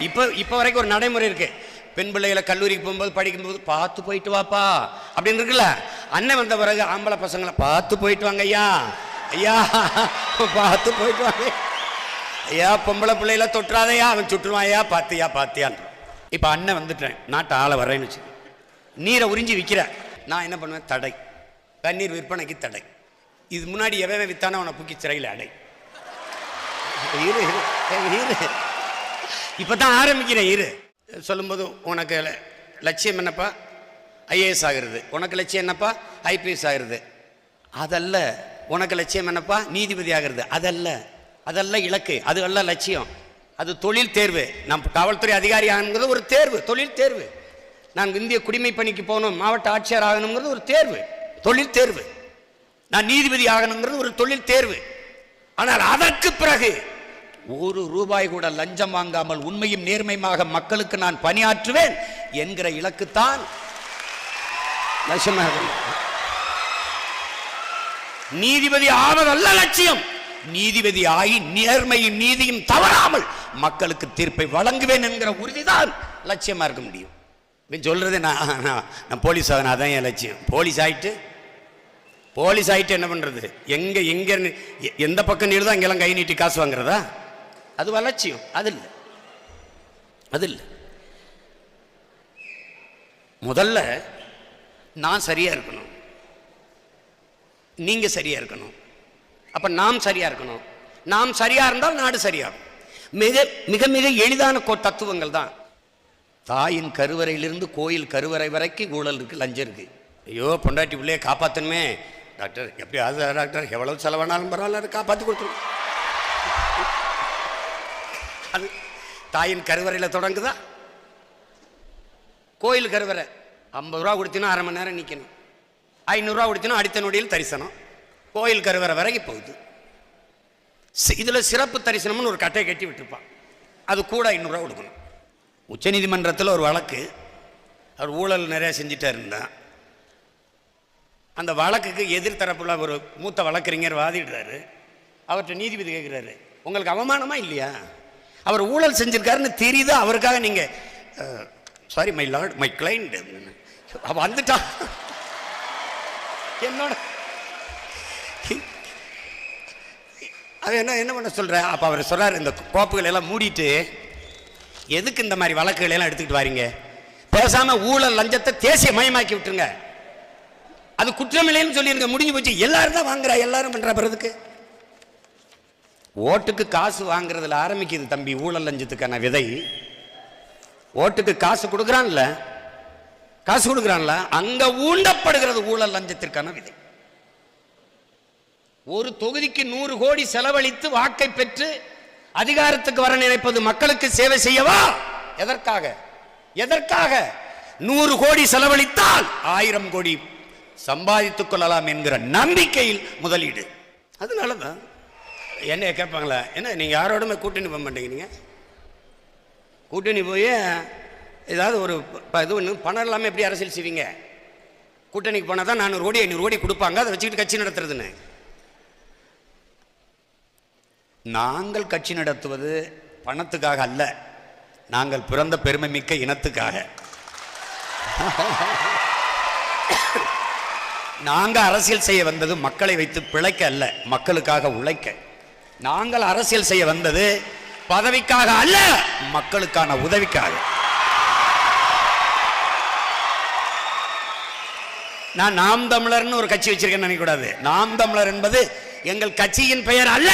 இப்போ வரைக்கும் ஒரு நடைமுறை இருக்கு. பெண் பிள்ளைகளை கல்லூரிக்கு போகும்போது படிக்கும்போது பார்த்து போயிட்டு வாப்பா அப்படின்னு இருக்குல்ல. அண்ணன் வந்த பிறகு ஆம்பளை பசங்களை பார்த்து போயிட்டு வாங்க ஐயா, ஐயா பார்த்து போயிட்டு வாங்க ஐயா, பொம்பளை பிள்ளைகளை தொட்டுறாதையா, அவன் சுட்டுருவான் ஐயா, பாத்தியா பாத்தியான். இப்போ அண்ணன் வந்துட்டேன், நாட்டை ஆளை வரேன்னு வச்சு நீரை உறிஞ்சி விற்கிற, நான் என்ன பண்ணுவேன்? தடை, தண்ணீர் விற்பனைக்கு தடை. இது முன்னாடி எவன் வித்தானோ அவனை புக்கி சிறையில் அடை. இப்பதான் ஆரம்பிக்கிறேன். இரு சொல்லும்போது உனக்கு லட்சியம் என்னப்பா? ஐஏஎஸ் ஆகிறது. உனக்கு லட்சியம் என்னப்பா? ஐபிஎஸ் ஆகிறது. அதல்ல. உனக்கு லட்சியம் என்னப்பா? நீதிபதி ஆகிறது. அதல்ல இலக்கு, அது அல்ல லட்சியம். அது தொழில் தேர்வு. நம் காவல்துறை அதிகாரி ஆகணுங்கிறது ஒரு தேர்வு, தொழில் தேர்வு. நான் இந்திய குடிமை பணிக்கு போகணும், மாவட்ட ஆட்சியர் ஆகணுங்கிறது ஒரு தேர்வு, தொழில் தேர்வு. நான் நீதிபதி ஆகணுங்கிறது ஒரு தொழில் தேர்வு. ஆனால் அதற்கு பிறகு ஒரு ரூபாய் கூட லஞ்சம் வாங்காமல் உண்மையும் நேர்மையாக மக்களுக்கு நான் பணியாற்றுவேன் என்கிற இலக்குத்தான் லட்சியமாக. நீதிபதி ஆவதல்ல லட்சியம். நீதிபதி ஆகி நேர்மையும் நீதியும் தவறாமல் மக்களுக்கு தீர்ப்பை வழங்குவேன் என்கிற உறுதிதான் லட்சியமா இருக்க முடியும். சொல்றது நான் போலீஸ் ஆகணும், அதான் என் லட்சியம். போலீஸ் ஆயிட்டு என்ன பண்றது? எங்க எந்த பக்கம் நீடுதோ அங்கெல்லாம் கை நீட்டி காசு வாங்குறதா? அது லட்சியம். அது இல்லை. முதல்ல நான் சரியா இருக்கணும், நீங்க சரியா இருக்கணும். அப்ப நாம் சரியா இருக்கணும். நாம் சரியா இருந்தால் நாடு சரியாகும். மிக மிக எளிதான தத்துவங்கள் தான். தாயின் கருவறையிலிருந்து கோயில் கருவறை வரைக்கும் ஊழல் இருக்கு, லஞ்சம் இருக்கு. ஐயோ பொண்டாட்டி பிள்ளைய காப்பாற்றணுமே டாக்டர், எப்படி அது டாக்டர் எவ்வளவு செலவானாலும் பரவாயில்ல, அதை காப்பாற்றி கொடுத்துருவோம். அது தாயின் கருவறையில் தொடங்குதா? கோயில் கருவறை 50 ரூபா கொடுத்தினா அரை மணி நேரம் நிற்கணும், 500 ரூபா கொடுத்தினா அடுத்த நொடியில் தரிசனம். கோயில் கருவறை வரைக்கும் போகுது. இதில் சிறப்பு தரிசனம்னு ஒரு கட்டையை கட்டி விட்டுருப்பான், அது கூட 500 ரூபா கொடுக்கணும். உச்சநீதிமன்றத்தில் ஒரு வழக்கு, அவர் ஊழல் நிறையா செஞ்சுட்டே இருந்தான். அந்த வழக்குக்கு எதிர்த்தரப்புல ஒரு மூத்த வழக்கறிஞர் வாதிடுறாரு. அவர்கிட்ட நீதிபதி கேட்குறாரு, உங்களுக்கு அவமானமா இல்லையா? அவர் ஊழல் செஞ்சிருக்காருன்னு தெரியுது, அவருக்காக நீங்க sorry my Lord my client வந்துட்டான் என்னோட அவன் என்ன பண்ண சொல்ற? அப்ப அவர் சொல்றாரு, இந்த கோப்புகள் எல்லாம் மூடிட்டு எதுக்கு இந்த மாதிரி வழக்குகள் எல்லாம் எடுத்துக்கிட்டு வாரீங்க? பேசாம ஊழல் லஞ்சத்தை தேசிய மயமாக்கி விட்டுருங்க, அது குற்றமில்லைன்னு சொல்லிருங்க, முடிஞ்சு போச்சு. எல்லாரும் தான் வாங்குறா, எல்லாரும் பண்றா. பிறகு ஓட்டுக்கு காசு வாங்குறதுல ஆரம்பிக்குது தம்பி ஊழல் லஞ்சத்துக்கான விதை. ஓட்டுக்கு காசு கொடுக்குறான்ல, அங்க ஊண்டப்படுகிறது ஊழல் லஞ்சத்திற்கான விதை. ஒரு தொகுதிக்கு 100 கோடி செலவழித்து வாக்கை பெற்று அதிகாரத்துக்கு வர நினைப்பது மக்களுக்கு சேவை செய்யவா? எதற்காக? 100 கோடி செலவழித்தால் 1000 கோடி சம்பாதித்துக் கொள்ளலாம் என்கிற நம்பிக்கையில் முதலீடு. அதனாலதான் என்ன கேட்பாங்களா, என்ன நீங்க யாரோடுமே கூட்டணி போக மாட்டேங்கிறீங்க? கூட்டணி போய் ஏதாவது ஒரு இது ஒன்று பணம் இல்லாமல் எப்படி அரசியல் செய்வீங்க? கூட்டணிக்கு போனால் தான் 400 கோடி 500 கோடி கொடுப்பாங்க, அதை வச்சுக்கிட்டு கட்சி நடத்துறதுன்னு. நாங்கள் கட்சி நடத்துவது பணத்துக்காக அல்ல, நாங்கள் பிறந்த பெருமை மிக்க இனத்துக்காக. நாங்கள் அரசியல் செய்ய வந்தது மக்களை வைத்து பிழைக்க அல்ல, மக்களுக்காக உழைக்க. நாங்கள் அரசியல் செய்ய வந்தது பதவிக்காக அல்ல, மக்களுக்கான உதவிக்காக. நான் நாம் தமிழர்னு ஒரு கட்சி வச்சிருக்கேன்னு நினைக்கக்கூடாது. நாம் தமிழர் என்பது எங்கள் கட்சியின் பெயர் அல்ல,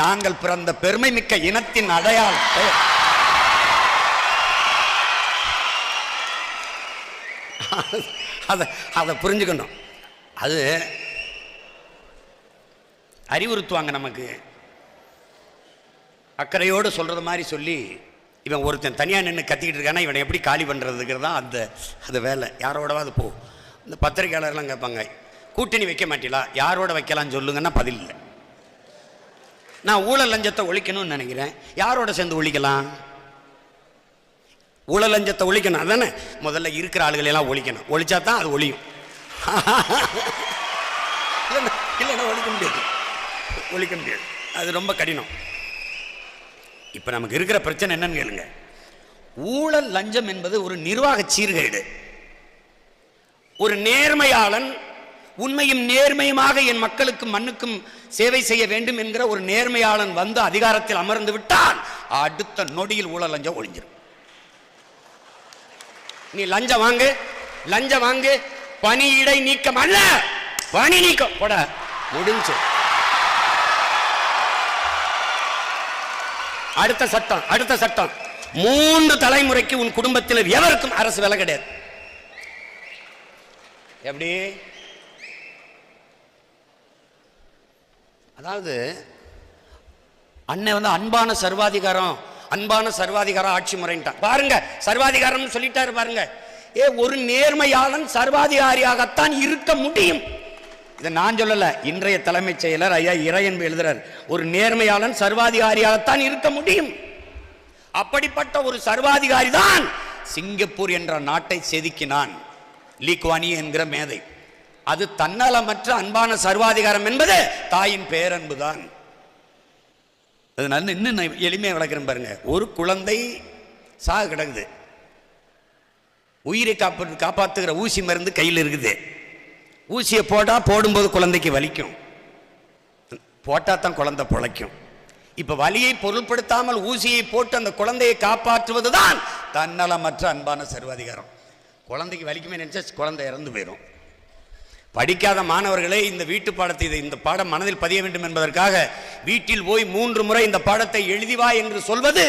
நாங்கள் பிறந்த பெருமை மிக்க இனத்தின் அடையாளம் பெயர். அதை புரிஞ்சுக்கணும். அது அறிவுறுத்துவாங்க நமக்கு, அக்கறையோடு சொல்றது மாதிரி சொல்லி. இவன் ஒருத்தன் தனியாக நின்று கத்திக்கிட்டு இருக்கானா, இவனை எப்படி காலி பண்ணுறதுக்கு தான் அது வேலை. யாரோடவா அது போ. இந்த பத்திரிகையாளர்லாம் கேட்பாங்க, கூட்டணி வைக்க மாட்டீங்களா? யாரோட வைக்கலான்னு சொல்லுங்கன்னா பதில் இல்லை. நான் ஊழல் லஞ்சத்தை ஒழிக்கணும்னு நினைக்கிறேன், யாரோட சேர்ந்து ஒழிக்கலாம்? ஊழல் லஞ்சத்தை ஒழிக்கணும் அதானே, முதல்ல இருக்கிற ஆளுகளை எல்லாம் ஒழிக்கணும், ஒழிச்சா தான் அது ஒழியும். இல்லைன்னா ஒழிக்க முடியாது, அது ரொம்ப கடினம். இப்போ நமக்கு இருக்கிற பிரச்சனை என்னன்னு கேளுங்க. ஊழல் லஞ்சம் என்பது ஒரு நிர்வாக சீர்கேடு. ஒரு நேர்மையாளன் உண்மையும் நேர்மையுமாக என் மக்களுக்கும் மண்ணுக்கும் சேவை செய்ய வேண்டும் என்கிற ஒரு நேர்மையாளன் வந்து அதிகாரத்தில் அமர்ந்து விட்டால் அடுத்த நொடியில் ஊழல் லஞ்சம் ஒழிஞ்சிடும். நீ லஞ்சம் வாங்கு பணியிடை நீக்கம் அல்ல, பணி நீக்கம் போட முடிஞ்சு. அடுத்த சட்டம் 3 தலைமுறைக்கு உன் குடும்பத்தில் எவருக்கும் அரசு வேலை கிடையாது. எப்படி? அதாவது அண்ணன் வந்து அன்பான சர்வாதிகாரம் ஆட்சி முறைன்ட்டான் பாருங்க. சர்வாதிகாரம் சொல்லிட்டாரு பாருங்க. ஒரு நேர்மையாளன் சர்வாதிகாரியாகத்தான் இருக்க முடியும். இதை நான் சொல்லல, இன்றைய தலைமைச் செயலர் ஐயா இறையன்பு எழுதுறார். ஒரு நேர்மையாளன் சர்வாதிகாரியாகத்தான் இருக்க முடியும். அப்படிப்பட்ட ஒரு சர்வாதிகாரி தான் சிங்கப்பூர் என்ற நாட்டை செதுக்கினான், லீ குவான் யூ என்கிற மேதை. அது தன்னலமற்ற அன்பான சர்வாதிகாரம் என்பது தாயின் பேரன்பு தான். அதனால இன்னும் எளிமையாக விளக்குறேன் பாருங்க. ஒரு குழந்தை சாக கிடக்குது, உயிரை காப்பாற்றுகிற ஊசி மருந்து கையில் இருக்குது. ஊசியை போடும்போது குழந்தைக்கு வலிக்கும், போட்டால் தான் குழந்தை பிழைக்கும். இப்போ வலியை பொருட்படுத்தாமல் ஊசியை போட்டு அந்த குழந்தையை காப்பாற்றுவது தான் தன்னலமற்ற அன்பான சர்வாதிகாரம். குழந்தைக்கு வலிக்குமே நினைச்சா குழந்தை இறந்து போயிடும். படிக்காத மாணவர்களே, இந்த வீட்டு பாடத்தை இந்த பாடம் மனதில் பதிய வேண்டும் என்பதற்காக வீட்டில் போய் 3 முறை இந்த பாடத்தை எழுதிவா என்று சொல்வது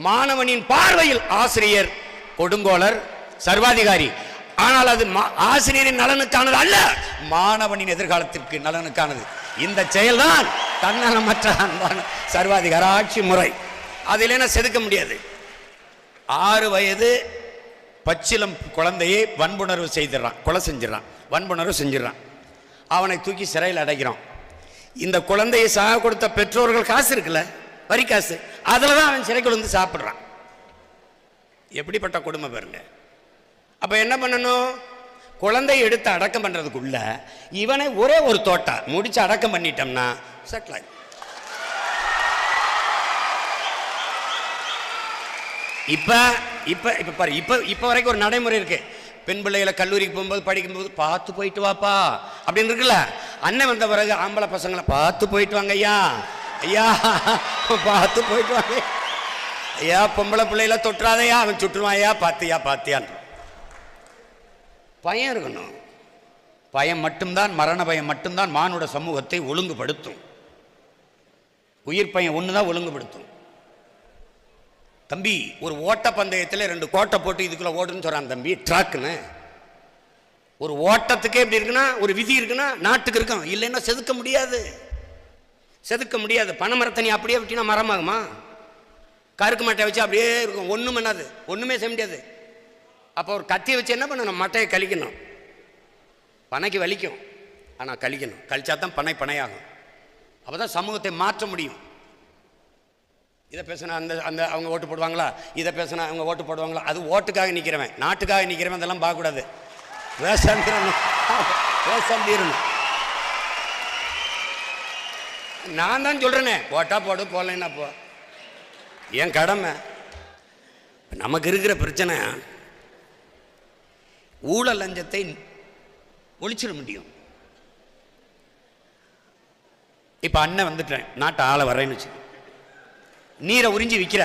மாணவனின் பார்வையில் ஆசிரியர் கொடுங்கோலர், சர்வாதிகாரி. ஆனால் அது ஆசிரியரின் நலனுக்கானது அல்ல, மாணவனின் எதிர்காலத்திற்கு நலனுக்கானது. இந்த செயல்தான் தன்னலமற்ற அன்பான சர்வாதிகார ஆட்சி முறை. அதில் செதுக்க முடியாது. 6 வயது பச்சிலம் குழந்தையை வன்புணர்வு செய்திடறான், கொலை செஞ்சிடறான், வன்புணர்வு செஞ்சிடறான். அவனை தூக்கி சிறையில் அடைக்கிறான். இந்த குழந்தையை சாக கொடுத்த பெற்றோர்கள் காசு இருக்குல்ல, வரி காசு, அதில் தான் அவன் சிறைக்குள்ள வந்து சாப்பிட்றான். எப்படிப்பட்ட கொடுமை பாருங்க. அப்போ என்ன பண்ணணும்? குழந்தையை எடுத்து அடக்கம் பண்ணுறதுக்குள்ள இவனை ஒரே ஒரு தோட்டா முடிச்சு அடக்கம் பண்ணிட்டோம்னா செட்டில் ஆகி. இப்போ பாரு, இப்போ வரைக்கும் ஒரு நடைமுறை இருக்கு. பெண் பிள்ளைகளை கல்லூரிக்கு போகும்போது படிக்கும்போது பார்த்து போயிட்டு வாப்பா அப்படின்னு இருக்குல்ல. அண்ணன் வந்த பிறகு ஆம்பளை பசங்களை பார்த்து போயிட்டு வாங்க ஐயா, ஐயா பார்த்து போயிட்டு வாங்க ஐயா, பொம்பளை பிள்ளைகளை தொட்டுறாதையா, அவன் சுட்டுருவான் ஐயா, பாத்தியான். பயம் இருக்கணும். பயம் மட்டும்தான், மரண பயம் மட்டும்தான் மானுட சமூகத்தை ஒழுங்குபடுத்தும். உயிர் பயம் ஒண்ணுதான் ஒழுங்குபடுத்தும். தம்பி, ஒரு ஓட்ட பந்தயத்தில் 2 கோட்டை போட்டு இதுக்குள்ள ஓடுன்னு சொல்றான் தம்பி, ட்ராக்குன்னு. ஒரு ஓட்டத்துக்கே எப்படி இருக்குன்னா ஒரு விதி இருக்குன்னா நாட்டுக்கு இருக்கும், இல்லைன்னா செதுக்க முடியாது. பனைமரத்தனி அப்படியே விட்டினா மரமாகுமா? கருக்கு மட்டை வச்சு அப்படியே இருக்கும், ஒன்றும் பண்ணாது, ஒன்றுமே செய்ய முடியாது. அப்போ ஒரு கத்தியை வச்சு என்ன பண்ணணும்? மட்டையை கழிக்கணும். பனைக்கு வலிக்கும், ஆனால் கழிக்கணும். கழிச்சா தான் பனையாகும். அப்போ தான் சமூகத்தை மாற்ற முடியும். இதை பேசினா அந்த அவங்க ஓட்டு போடுவாங்களா, இதை பேசினா அவங்க ஓட்டு போடுவாங்களா? அது ஓட்டுக்காக நிற்கிறவன், நாட்டுக்காக நிற்கிறவன் அதெல்லாம் பார்க்கக்கூடாது. வேஷம் தீரணும். நான் தான் சொல்கிறேனே, ஓட்டா போடு, போடலைன்னா போ, என் கடமை. நமக்கு இருக்கிற பிரச்சனை ஊழல் லஞ்சத்தை ஒழிச்சிட முடியும். இப்போ அண்ணன் வந்துட்டேன், நாட்டை ஆள வரேன்னு வச்சு நீரை உறிஞ்சி விற்கிற,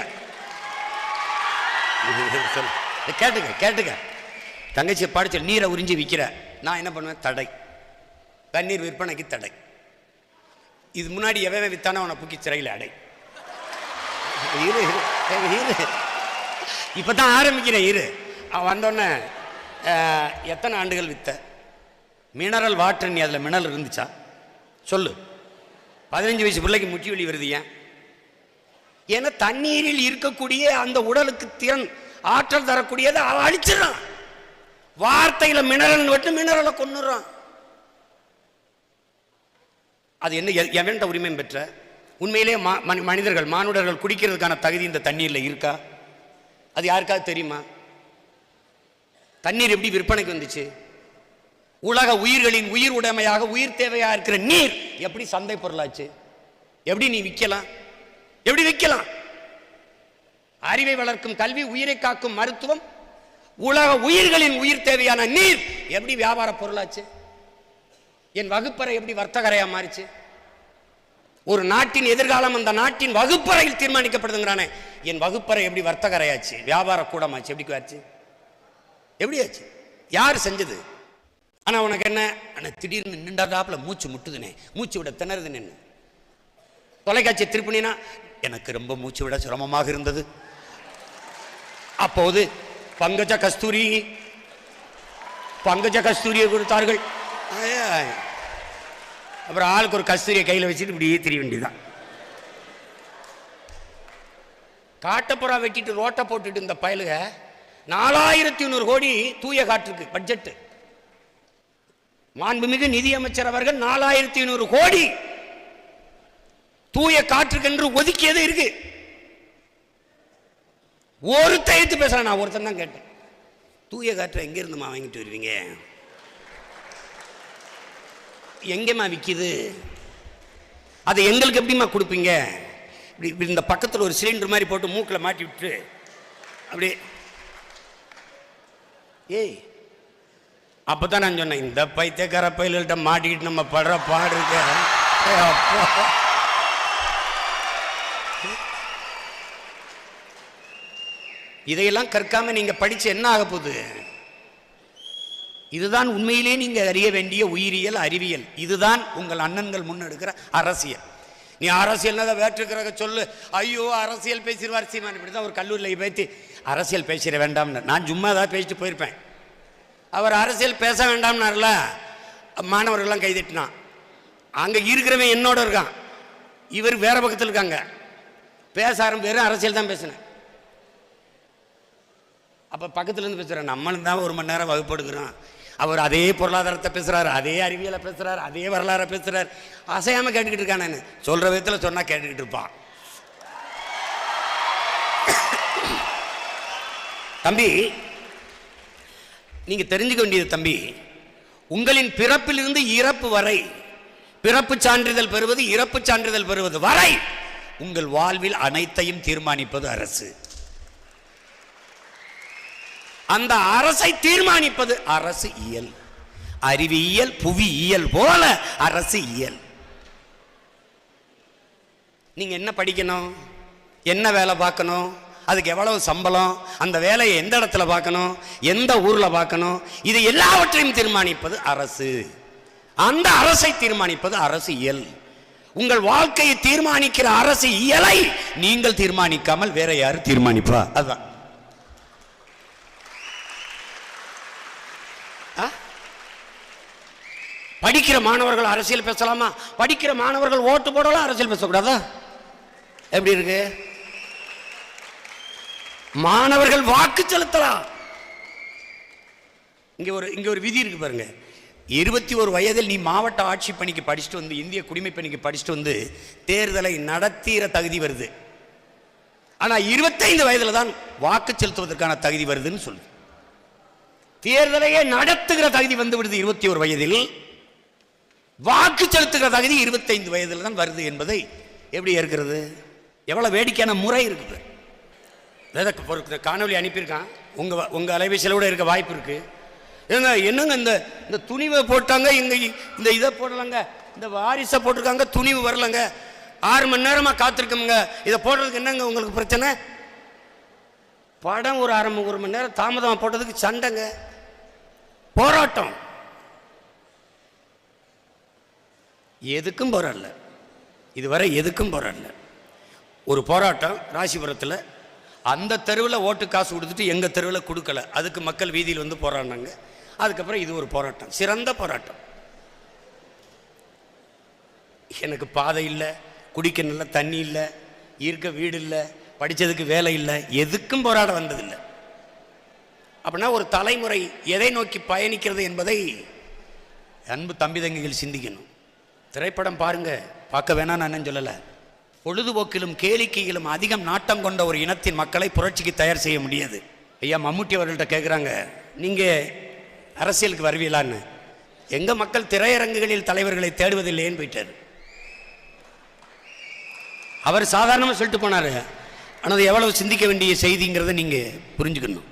கேட்டுக்க தங்கச்சியை படிச்ச நீரை உறிஞ்சி விற்கிற, நான் என்ன பண்ணுவேன்? தடை, தண்ணீர் விற்பனைக்கு தடை. இது முன்னாடி எவன் வித்தானோ அவனை புக்கி சிறையில் அடை. இப்பதான் ஆரம்பிக்கிறேன். அவன் வந்தோடனே எத்தனை ஆண்டுகள் வித்த மினரல் வாட்டர், நீ அதில் மினரல் இருந்துச்சா சொல்லு? 15 வயசு பிள்ளைக்கு முட்டி வலி வருது ஏன்? ஏன்னா தண்ணீரில் இருக்கக்கூடிய அந்த உடலுக்கு திறன், ஆற்றல் தரக்கூடியதை அவன் அழிச்சிடறான். வார்த்தையில மினரல் விட்டு மினரலை கொண்டுறான். அது என்ன எவன்ட உரிமை பெற்ற? உண்மையிலே மனிதர்கள், மானுடர்கள் குடிக்கிறதுக்கான தகுதி இந்த தண்ணீரில் இருக்கா? அது யாருக்காவது தெரியுமா? தண்ணீர் எப்படி விற்பனைக்கு வந்துச்சு? உலக உயிர்களின் உயிர் உடைமையாக, உயிர் தேவையாக இருக்கிற நீர் எப்படி சந்தை பொருளாச்சு? எப்படி நீ விற்கலாம்? எப்படி விற்கலாம்? அறிவை வளர்க்கும் கல்வி, உயிரை காக்கும் மருத்துவம், உலக உயிர்களின் உயிர் தேவையான நீர் எப்படி வியாபார பொருளாச்சு? என் வகுப்பறை எப்படி வர்த்தகரையா மாறிச்சு? ஒரு நாட்டின் எதிர்காலம் அந்த நாட்டின் வகுப்பறையில் தீர்மானிக்கப்படுதுங்கிறானே, என் வகுப்பறை எப்படி வர்த்தகரையாச்சு, வியாபார கூடமாச்சு? எப்படி ஆச்சு? எப்படி ஆச்சு? யார் செஞ்சது? ஆனா உனக்கு என்ன, திடீர்னு நின்றாப்புல மூச்சு முட்டுதுனே, மூச்சு விட திணறுது நின்று தொலைக்காட்சி திருப்பினா, எனக்கு ரொம்ப மூச்சு விட சிரமமாக இருந்தது. அப்போது பங்கஜ கஸ்தூரியை கொடுத்தார்கள். அப்புறம் ஆளுக்கு ஒரு கஸ்தூரியை கையில் வச்சுட்டு இப்படியே திரிய வேண்டியதான். காட்டப்புறா வெட்டிட்டு ரோட்டை போட்டுட்டு இந்த பயலுக 4100 கோடி தூய காற்றுக்கு பட்ஜெட். மாண்புமிகு நிதியமைச்சர் அவர்கள் 4100 கோடி தூய காற்றுக்கு என்று ஒதுக்கியது இருக்கு. ஒருத்தன் எடுத்து பேசுறேன், நான் ஒருத்தன் தான் கேட்டேன், தூய காற்றை எங்க இருந்துமா வாங்கிட்டு வருவீங்க, எங்கேம்மா விற்கிது, அதை எங்களுக்கு எப்படிமா கொடுப்பீங்க? இப்படி இந்த பக்கத்தில் ஒரு சிலிண்டர் மாதிரி போட்டு மூக்கில் மாட்டி விட்டு அப்படி ஏய், அப்பதான் நான் சொன்னேன், இந்த பைத்தியக்கார பயில்கிட்ட மாட்டிக்கிட்டு நம்ம படுற பாடு இருக்க. இதையெல்லாம் கற்காம நீங்க படிச்சு என்ன ஆக போகுது? இதுதான் உண்மையிலே நீங்க அறிய வேண்டிய உயிரியல், அறிவியல். இதுதான் உங்கள் அண்ணன்கள் முன்னெடுக்கிற அரசியல். நீ அரசியல் வேற்றுக்கிறத சொல்லு, ஐயோ அரசியல் பேசிடுவார் சீமான். இப்படிதான் ஒரு கல்லூரியில் பேசி அரசியல் பேசிட வேண்டாம்னு நான் சும்மா ஏதாவது பேசிட்டு போயிருப்பேன். அவர் அரசியல் பேச வேண்டாம்னார்ல, மாணவர்கள்லாம் கைதட்டினான். அங்க இருக்கிறவன் என்னோட இருக்கான், இவர் வேற பக்கத்தில் இருக்காங்க. பேச வெறும் அரசியல் தான் பேசினேன். அப்ப பக்கத்துல இருந்து பேசுறேன், நம்மளும் தான் 1 மணி நேரம் வகுப்பு எடுக்கிறோம். அவர் அதே பொருளாதாரத்தை பேசுறாரு, அதே அறிவியலை பேசுறாரு, அதே வரலாறை பேசுறாரு. அசையாம கேட்டுக்கிட்டு இருக்கான். நான் சொல்ற விதத்துல சொன்னா கேட்டுக்கிட்டு இருப்பான். தம்பி, நீங்க தெரிஞ்சுக்க வேண்டியது தம்பி, உங்களின் பிறப்பிலிருந்து இறப்பு வரை, பிறப்பு சான்றிதழ் பெறுவது இறப்பு சான்றிதழ் பெறுவது வரை உங்கள் வாழ்வில் அனைத்தையும் தீர்மானிப்பது அரசு. அந்த அரசை தீர்மானிப்பது அரசு இயல். அறிவியல், புவியியல் போல அரசு இயல். நீங்க என்ன படிக்கணும், என்ன வேலை பார்க்கணும், அதுக்கு எவ்வளவு சம்பளம், அந்த வேலையை எந்த இடத்துல பார்க்கணும், எந்த ஊர்ல பார்க்கணும், இது எல்லாவற்றையும் தீர்மானிப்பது அரசு. அந்த அரசை தீர்மானிப்பது அரசு இயல். உங்கள் வாழ்க்கையை தீர்மானிக்கிற அரசு இயலை நீங்கள் தீர்மானிக்காமல் வேற யாரு தீர்மானிப்பா? அதுதான். படிக்கிற மாணவர்கள் அரசியல் பேசலாமா? படிக்கிற மாணவர்கள் ஓட்டு போடலாம், அரசியல் பேசக்கூடாதா? எப்படி இருக்கு? மாணவர்கள் வாக்கு செலுத்தலாம். இங்க ஒரு விதி இருக்கு பாருங்க. 21 வயதில் நீ மாவட்ட ஆட்சி பணிக்கு படிச்சுட்டு வந்து, இந்திய குடிமை பணிக்கு படிச்சுட்டு வந்து தேர்தலை நடத்திற தகுதி வருது. ஆனா 25 வயதுல தான் வாக்கு செலுத்துவதற்கான தகுதி வருதுன்னு சொல்லு. தேர்தலையே நடத்துகிற தகுதி வந்து விடுது 21 வயதில். வாக்கு செலுத்துகிற தகுதி 25 வயதில் தான் வருது என்பதை எப்படி ஏற்கிறது? எவ்வளவு வேடிக்கையான முறை இருக்குது. காணொலி அனுப்பியிருக்கான், உங்க அலைபேசியில் கூட இருக்க வாய்ப்பு இருக்கு. என்னங்க இந்த துணிவை போட்டாங்க, இந்த இதை போடலங்க, இந்த வாரிசை போட்டிருக்காங்க, துணிவு வரலங்க, 6 மணி நேரமா காத்திருக்கோங்க, இதை போடுறதுக்கு என்னங்க உங்களுக்கு பிரச்சனை? படம் ஒரு 1 மணி நேரம் தாமதமாக போட்டதுக்கு சண்டைங்க, போராட்டம். எதுக்கும் போராடல, இதுவரை எதுக்கும் போராடல. ஒரு போராட்டம் ராசிபுரத்தில், அந்த தெருவில் ஓட்டு காசு கொடுத்துட்டு எங்க தெருவில் கொடுக்கல, அதுக்கு மக்கள் வீதியில் வந்து போராடினாங்க. அதுக்கப்புறம் இது ஒரு போராட்டம், சிறந்த போராட்டம். எனக்கு பாதை இல்லை, குடிக்க நல்ல தண்ணி இல்லை, இருக்க வீடு இல்லை, படித்ததுக்கு வேலை இல்லை, எதுக்கும் போராட வந்ததில்லை. அப்படின்னா ஒரு தலைமுறை எதை நோக்கி பயணிக்கிறது என்பதை அன்பு தம்பி தங்கைகள் சிந்திக்கணும். திரைப்படம் பாருங்க, பார்க்க வேணாம் நான் சொல்லலை. பொழுதுபோக்கிலும் கேளிக்கையிலும் அதிகம் நாட்டம் கொண்ட ஒரு இனத்தின் மக்களை புரட்சிக்கு தயார் செய்ய முடியாது. ஐயா மம்முட்டி அவர்கள்ட்ட கேட்குறாங்க, நீங்கள் அரசியலுக்கு வருவீங்களான்னு. எங்கள் மக்கள் திரையரங்குகளில் தலைவர்களை தேடுவதில்லையேன்னு போயிட்டார். அவர் சாதாரணமாக சொல்லிட்டு போனார், ஆனால் அது எவ்வளவு சிந்திக்க வேண்டிய செய்திங்கிறத நீங்கள் புரிஞ்சுக்கணும்.